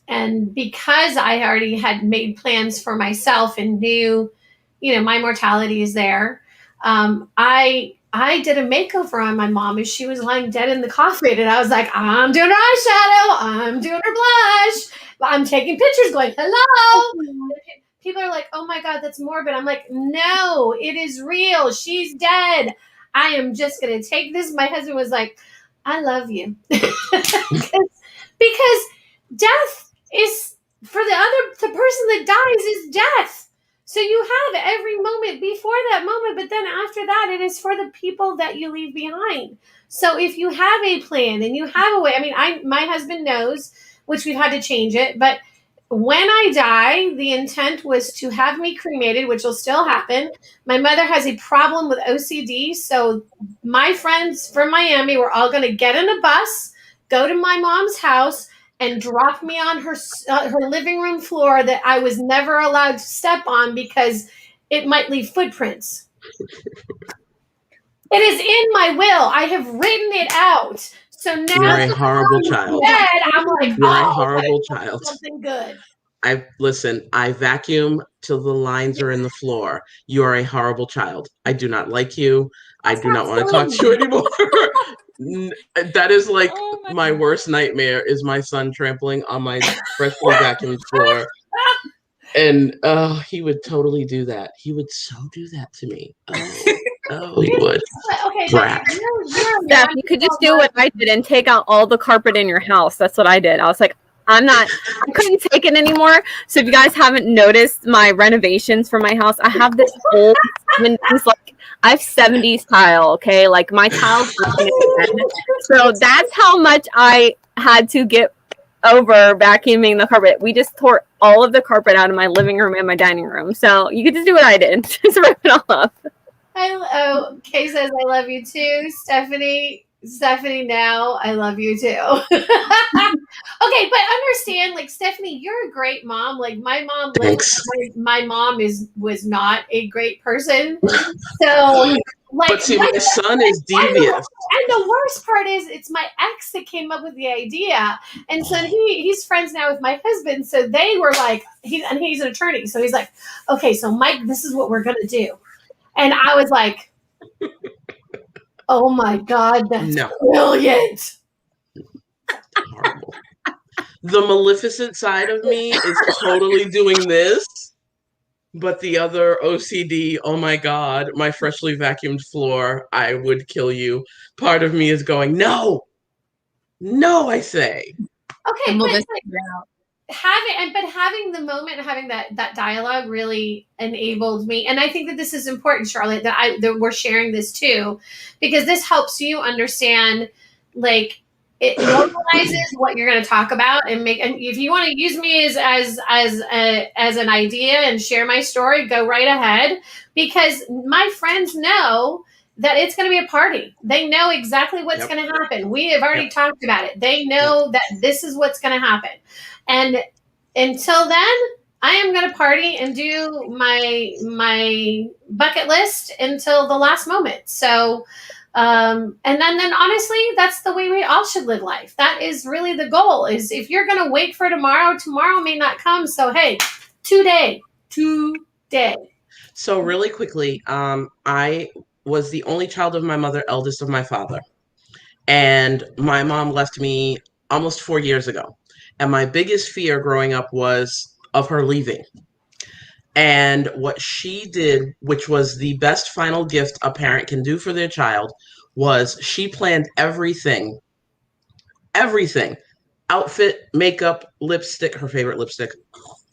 And because I already had made plans for myself and knew, you know, my mortality is there, I did a makeover on my mom as she was lying dead in the coffin. And I was like, I'm doing her eyeshadow. I'm doing her blush. I'm taking pictures going, hello. People are like, oh my God, that's morbid. I'm like, no, it is real. She's dead. I am just going to take this. My husband was like, I love you. Because death is, for the person that dies is death. So you have every moment before that moment, but then after that, it is for the people that you leave behind. So if you have a plan and you have a way, I mean, my husband knows, which we've had to change it, but when I die, the intent was to have me cremated, which will still happen. My mother has a problem with OCD. So my friends from Miami were all going to get in a bus, go to my mom's house, and drop me on her living room floor that I was never allowed to step on because it might leave footprints. It is in my will. I have written it out. So now you're a horrible child. Dead, I'm like, you're a horrible child. Something good. I vacuum till the lines are in the floor. You are a horrible child. I do not like you. I do not want to talk to you anymore. That is like my worst nightmare, is my son trampling on my freshly vacuumed floor. And he would totally do that. He would so do that to me. Oh, he would. Okay, brat. Steph, you could just do what I did and take out all the carpet in your house. That's what I did. I was like, I couldn't take it anymore. So if you guys haven't noticed my renovations for my house, I have this old 70s, like I have 70s tile, okay? Like my tiles. So that's how much I had to get over vacuuming the carpet. We just tore all of the carpet out of my living room and my dining room. So you could just do what I did. Just rip it all up. Kay says, I love you too. Stephanie, now I love you too. Okay, but understand, like, Stephanie, you're a great mom. Like my mom, my mom was not a great person. So, like, but see, my son is devious. And the worst part is, it's my ex that came up with the idea, and so he's friends now with my husband. So they were like, he's an attorney, so he's like, okay, so Mike, this is what we're gonna do, and I was like, oh my God, that's brilliant. Horrible. The Maleficent side of me is totally doing this, but the other OCD, oh my God, my freshly vacuumed floor, I would kill you. Part of me is going, no, I say. Okay, but having the moment, having that dialogue really enabled me, and I think that this is important, Charlotte, that we're sharing this too, because this helps you understand, like, it normalizes what you're going to talk about, and if you want to use me as an idea and share my story, go right ahead, because my friends know that it's going to be a party. They know exactly what's going to happen. We have already talked about it. They know that this is what's going to happen. And until then, I am going to party and do my bucket list until the last moment. So, and then honestly, that's the way we all should live life. That is really the goal, is if you're going to wait for tomorrow may not come. So, hey, today. So really quickly, I was the only child of my mother, eldest of my father. And my mom left me almost 4 years ago. And my biggest fear growing up was of her leaving. And what she did, which was the best final gift a parent can do for their child, was she planned everything, everything. Outfit, makeup, lipstick, her favorite lipstick,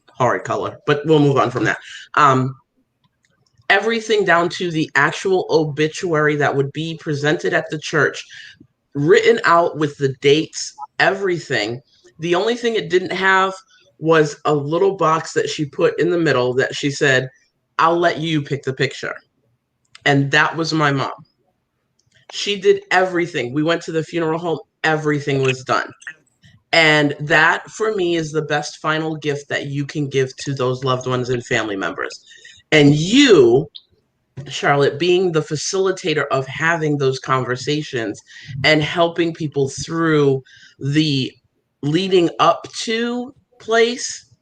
horrid color, but we'll move on from that. Everything down to the actual obituary that would be presented at the church, written out with the dates, everything. The only thing it didn't have was a little box that she put in the middle that she said, I'll let you pick the picture. And that was my mom. She did everything. We went to the funeral home, everything was done. And that, for me, is the best final gift that you can give to those loved ones and family members. And you, Charlotte, being the facilitator of having those conversations and helping people through the leading up to place,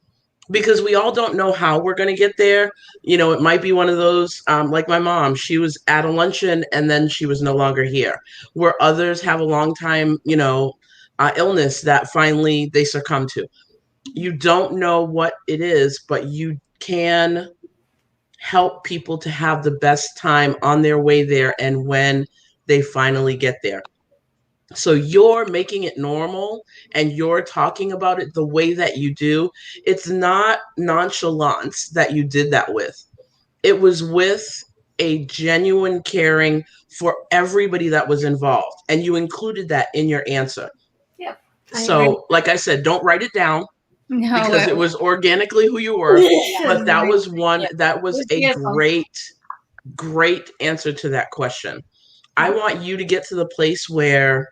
because we all don't know how we're going to get there. You know, it might be one of those, like my mom, she was at a luncheon and then she was no longer here, where others have a long time, illness that finally they succumb to. You don't know what it is, but you can help people to have the best time on their way there and when they finally get there. So you're making it normal and you're talking about it the way that you do. It's not nonchalance that you did that with. It was with a genuine caring for everybody that was involved. And you included that in your answer. Yep. So, like I said, don't write it down. No, because it was organically who you were. But that was one, that was a great answer to that question. I want you to get to the place where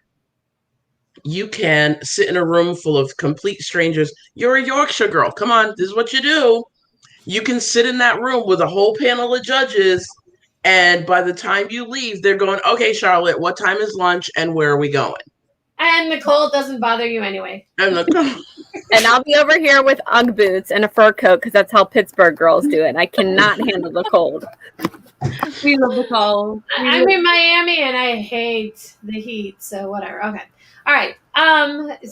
you can sit in a room full of complete strangers. You're a Yorkshire girl. Come on, this is what you do. You can sit in that room with a whole panel of judges, and by the time you leave, they're going, okay, Charlotte, what time is lunch and where are we going? And the cold doesn't bother you anyway. And I'll be over here with Ugg boots and a fur coat because that's how Pittsburgh girls do it. I cannot handle the cold. We love the cold. I'm in Miami and I hate the heat, so whatever. Okay. All right.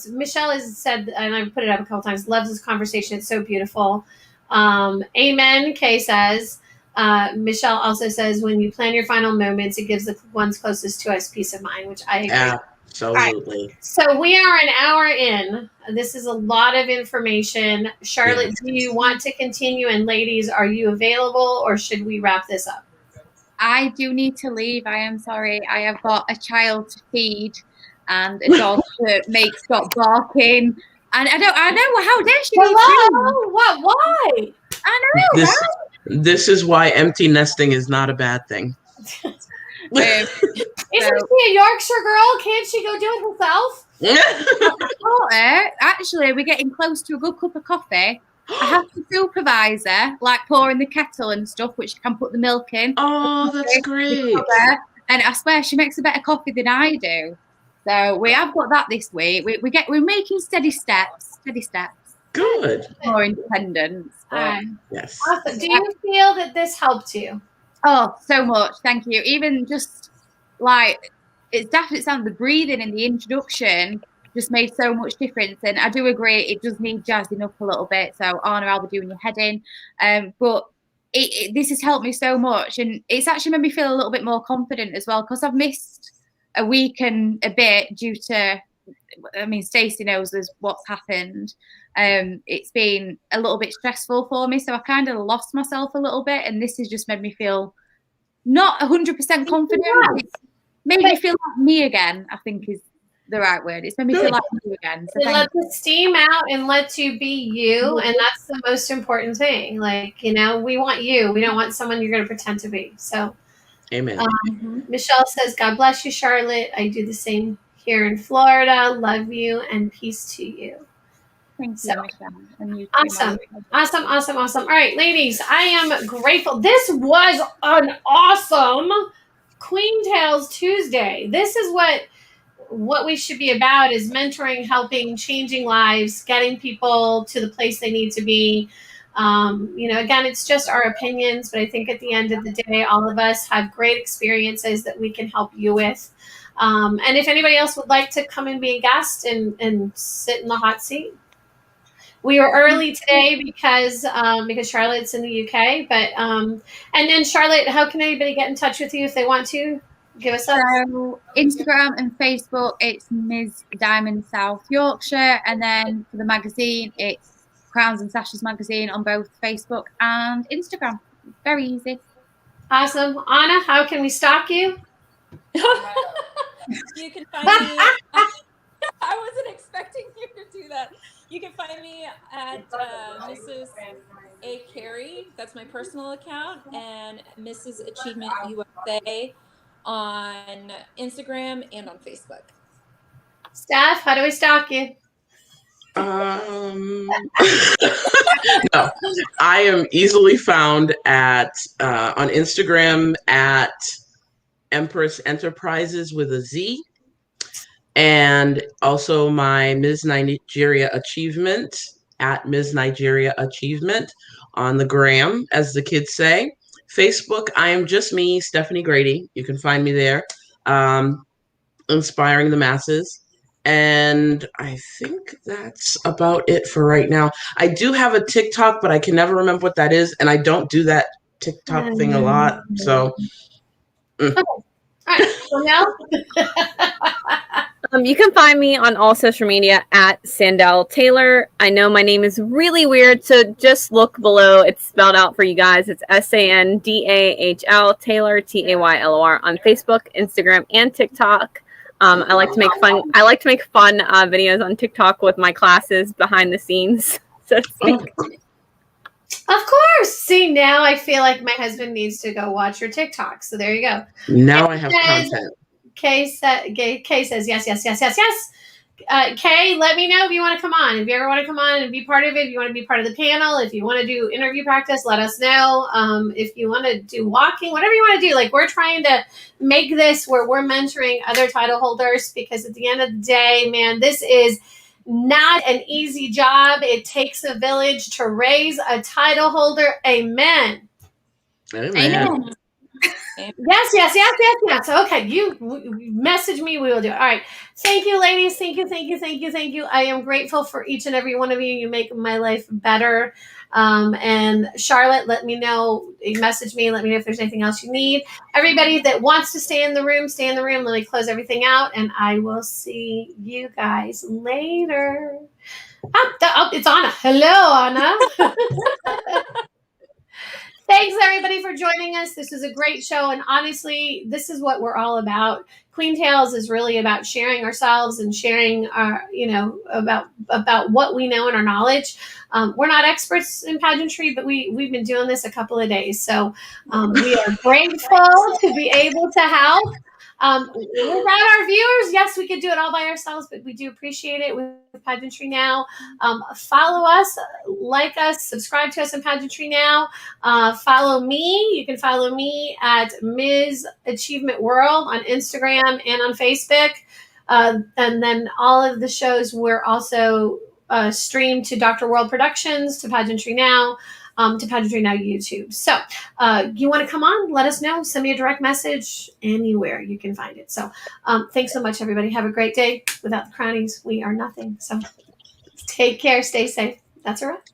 Michelle has said, and I've put it up a couple times, loves this conversation. It's so beautiful. Amen. Kay says, Michelle also says, when you plan your final moments, it gives the ones closest to us peace of mind, which I agree. Absolutely. Right. So we are an hour in. This is a lot of information. Charlotte, do you want to continue? And ladies, are you available or should we wrap this up? I do need to leave. I am sorry. I have got a child to feed and a dog to stop barking. And I know, how dare she? Hello? What? Why? I know, right? This is why empty nesting is not a bad thing. Isn't she a Yorkshire girl? Can't she go do it herself? Actually, we're getting close to a good cup of coffee. I have to supervise her, like pouring the kettle and stuff, which she can put the milk in. Oh, that's great. And I swear she makes a better coffee than I do. So we have got that this week. We're making steady steps. Good. More independence. Yes. Awesome. Do you feel that this helped you? Oh, so much. Thank you. Even just like, it's definitely the breathing in the introduction just made so much difference. And I do agree, it does need jazzing up a little bit. So Anna, I'll be doing your head in. But this has helped me so much. And it's actually made me feel a little bit more confident as well, because I've missed a week and a bit due to, Stacey knows what's happened. It's been a little bit stressful for me. So I kind of lost myself a little bit. And this has just made me feel not 100% confident. It's made me feel like me again, I think is the right word. It's made me feel like me again. So it lets the steam out and lets you be you. And that's the most important thing. Like, we want you. We don't want someone you're going to pretend to be. So, amen. Michelle says, God bless you, Charlotte. I do the same here in Florida. Love you and peace to you. Thank you, Michelle. And you too, awesome. All right, ladies, I am grateful. This was an awesome Queen Tales Tuesday. This is what we should be about, is mentoring, helping, changing lives, getting people to the place they need to be. Again, it's just our opinions, but I think at the end of the day, all of us have great experiences that we can help you with. And if anybody else would like to come and be a guest and sit in the hot seat. We were early today because Charlotte's in the UK. But and then Charlotte, how can anybody get in touch with you if they want to? Give us up. So Instagram and Facebook, it's Ms. Diamond South Yorkshire, and then for the magazine, it's Crowns and Sashes magazine on both Facebook and Instagram. Very easy. Awesome. Anna, how can we stalk you? You can find me. I wasn't expecting you to do that. You can find me at Mrs. A. Carey. That's my personal account, and Mrs. Achievement USA on Instagram and on Facebook. Steph, how do we stalk you? No, I am easily found at on Instagram at Empress Enterprises with a Z, and also my Ms. Nigeria Achievement at Ms. Nigeria Achievement on the gram, as the kids say. Facebook, I am just me, Stephanie Grady. You can find me there, inspiring the masses. And I think that's about it for right now. I do have a TikTok, but I can never remember what that is, and I don't do that TikTok thing a lot. So, All right, Danielle? You can find me on all social media at Sandell Taylor. I know my name is really weird, so just look below. It's spelled out for you guys. It's Sandahl Taylor, Taylor on Facebook, Instagram, and TikTok. I like to make fun. Videos on TikTok with my classes behind the scenes, so to speak. Of course. See, now I feel like my husband needs to go watch your TikTok. So there you go. now I have content. Kay says yes. Kay, let me know if you want to come on. If you ever want to come on and be part of it, if you want to be part of the panel, if you want to do interview practice, let us know. If you want to do walking, whatever you want to do. Like, we're trying to make this where we're mentoring other title holders, because at the end of the day, man, this is not an easy job. It takes a village to raise a title holder. Amen. Amen. Yes. Okay, you message me. We will do it. All right. Thank you, ladies. Thank you. I am grateful for each and every one of you. You make my life better. And Charlotte, let me know. Message me. Let me know if there's anything else you need. Everybody that wants to stay in the room, stay in the room. Let me close everything out, and I will see you guys later. It's Anna. Hello, Anna. Thanks, everybody, for joining us. This is a great show, and honestly, this is what we're all about. Queen Tales is really about sharing ourselves and sharing our, about what we know and our knowledge. We're not experts in pageantry, but we've been doing this a couple of days, so we are grateful to be able to help. Without our viewers, yes, we could do it all by ourselves, but we do appreciate it with Pageantry Now. Follow us, like us, subscribe to us on Pageantry Now. Follow me. You can follow me at Ms. Achievement World on Instagram and on Facebook. And then all of the shows were also streamed to Dr. World Productions, to Pageantry Now, to Pageantry Now YouTube. So you want to come on, let us know. Send me a direct message anywhere you can find it. So thanks so much, everybody. Have a great day. Without the crownies, we are nothing. So take care. Stay safe. That's all right.